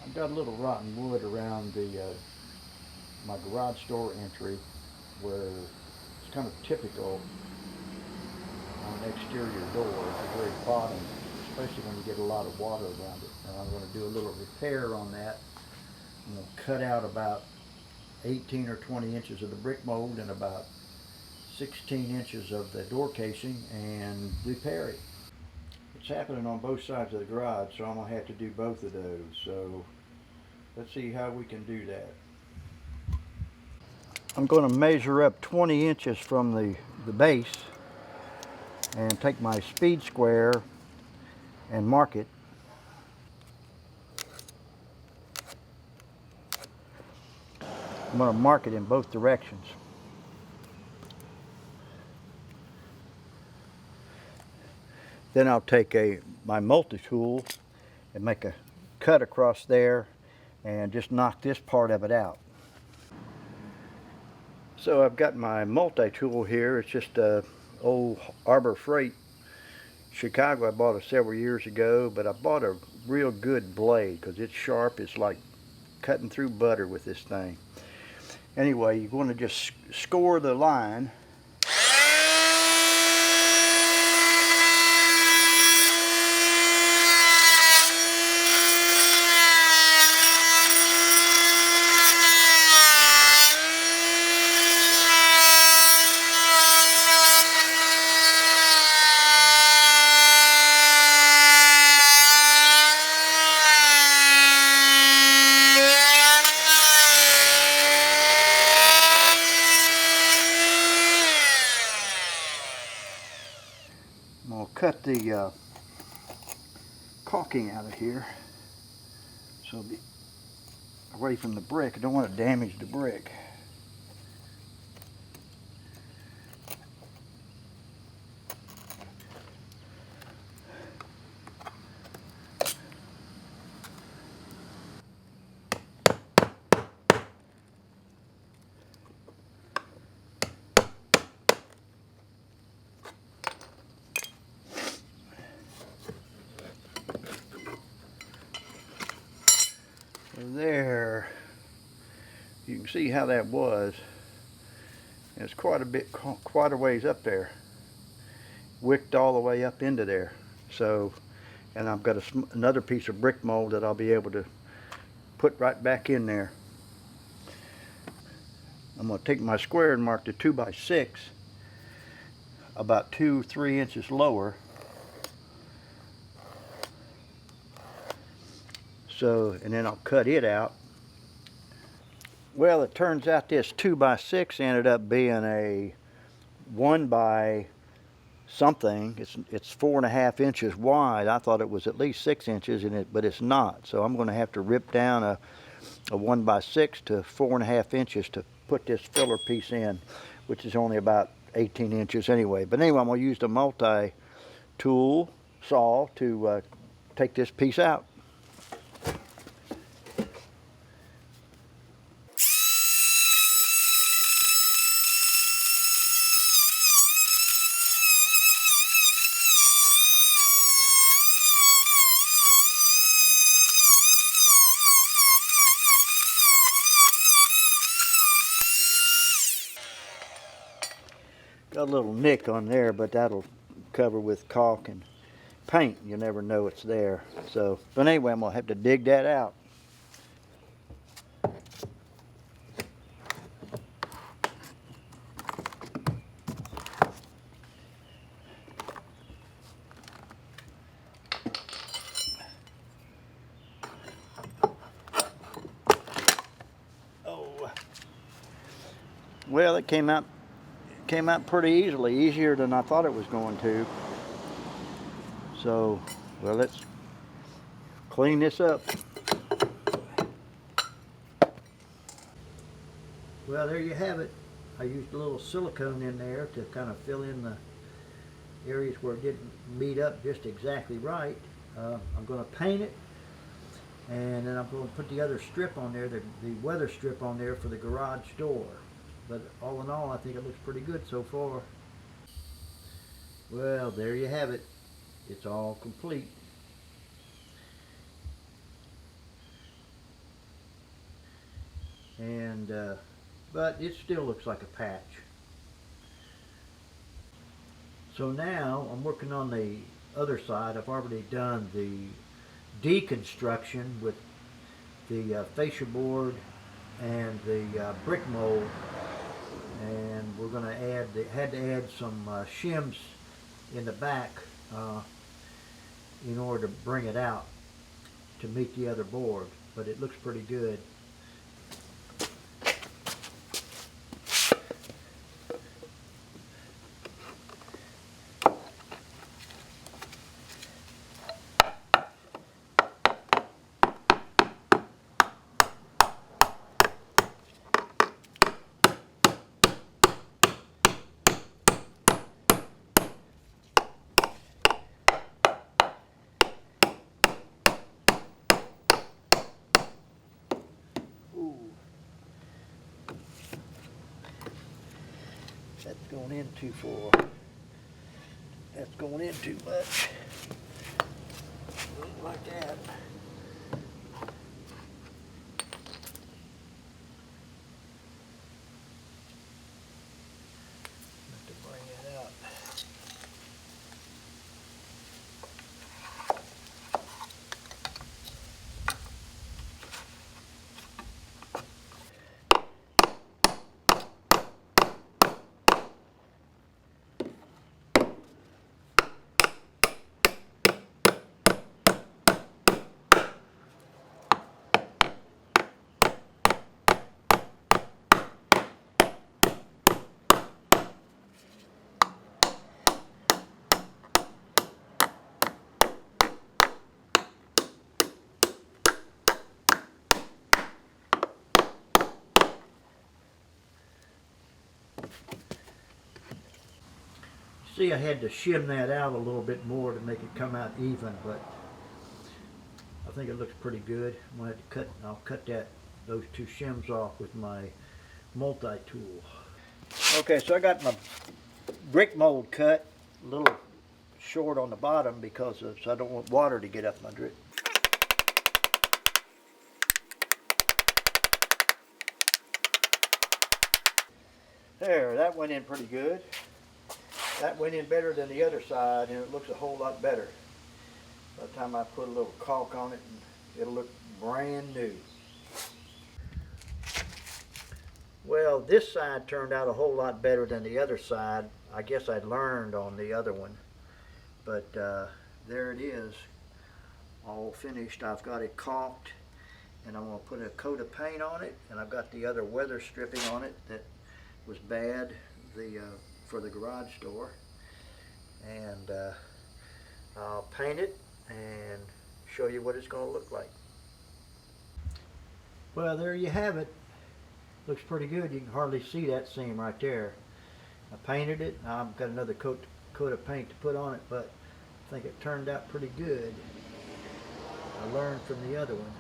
I've got a little rotten wood around the my garage door entry where it's kind of typical on an exterior door at the very bottom, especially when you get a lot of water around it. And I'm going to do a little repair on that. I'm going to cut out about 18 or 20 inches of the brick mold and about 16 inches of the door casing and repair it. It's happening on both sides of the garage, so I'm going to have to do both of those. So let's see how we can do that. I'm going to measure up 20 inches from the base and take my speed square and mark it. I'm going to mark it in both directions. Then I'll take my multi-tool and make a cut across there and just knock this part of it out. So I've got my multi-tool here. It's just a old Arbor Freight Chicago. I bought it several years ago, but I bought a real good blade because it's sharp. It's like cutting through butter with this thing. Anyway, you're going to just score the line. I'm going to cut the caulking out of here so it'll be away from the brick. I don't want to damage the brick. There, you can see how that was. It's quite a ways up there, wicked all the way up into there. So, and I've got another piece of brick mold that I'll be able to put right back in there. I'm going to take my square and mark the 2x6 about 2-3 inches lower. So, and then I'll cut it out. Well, it turns out this 2x6 ended up being a 1 by something. It's 4.5 inches wide. I thought it was at least 6 inches in it, but it's not. So I'm going to have to rip down a 1x6 to 4.5 inches to put this filler piece in, which is only about 18 inches anyway. But anyway, I'm going to use the multi-tool saw to take this piece out. Got a little nick on there, but that'll cover with caulk and paint. You never know it's there. So, but anyway, I'm gonna have to dig that out. Oh, well, it came out pretty easily, easier than I thought it was going to. So, well, let's clean this up. Well, there you have it. I used a little silicone in there to kind of fill in the areas where it didn't meet up just exactly right. I'm going to paint it, and then I'm going to put the other strip on there, the weather strip on there for the garage door. But all in all, I think it looks pretty good so far. Well, there you have it. It's all complete. and but it still looks like a patch. So now I'm working on the other side. I've already done the deconstruction with the fascia board and the brick mold, and we're going to add, had to add some shims in the back in order to bring it out to meet the other board, but it looks pretty good. That's going in too far. That's going in too much. Like that. Have to bring it out. See, I had to shim that out a little bit more to make it come out even, but I think it looks pretty good. I'm gonna have to cut. I'll cut those two shims off with my multi-tool. Okay, so I got my brick mold cut a little short on the bottom because I don't want water to get up under it. There, that went in pretty good. That went in better than the other side, and it looks a whole lot better. By the time I put a little caulk on it, it'll look brand new. Well, this side turned out a whole lot better than the other side. I guess I learned on the other one. But there it is, all finished. I've got it caulked, and I'm going to put a coat of paint on it, and I've got the other weather stripping on it that was bad for the garage door. And I'll paint it and show you what it's going to look like. Well, there you have it. Looks pretty good. You can hardly see that seam right there. I painted it. I've got another coat of paint to put on it, but I think it turned out pretty good. I learned from the other one.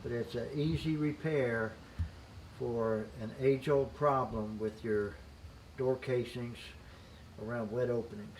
But it's an easy repair for an age-old problem with your door casings around wet openings.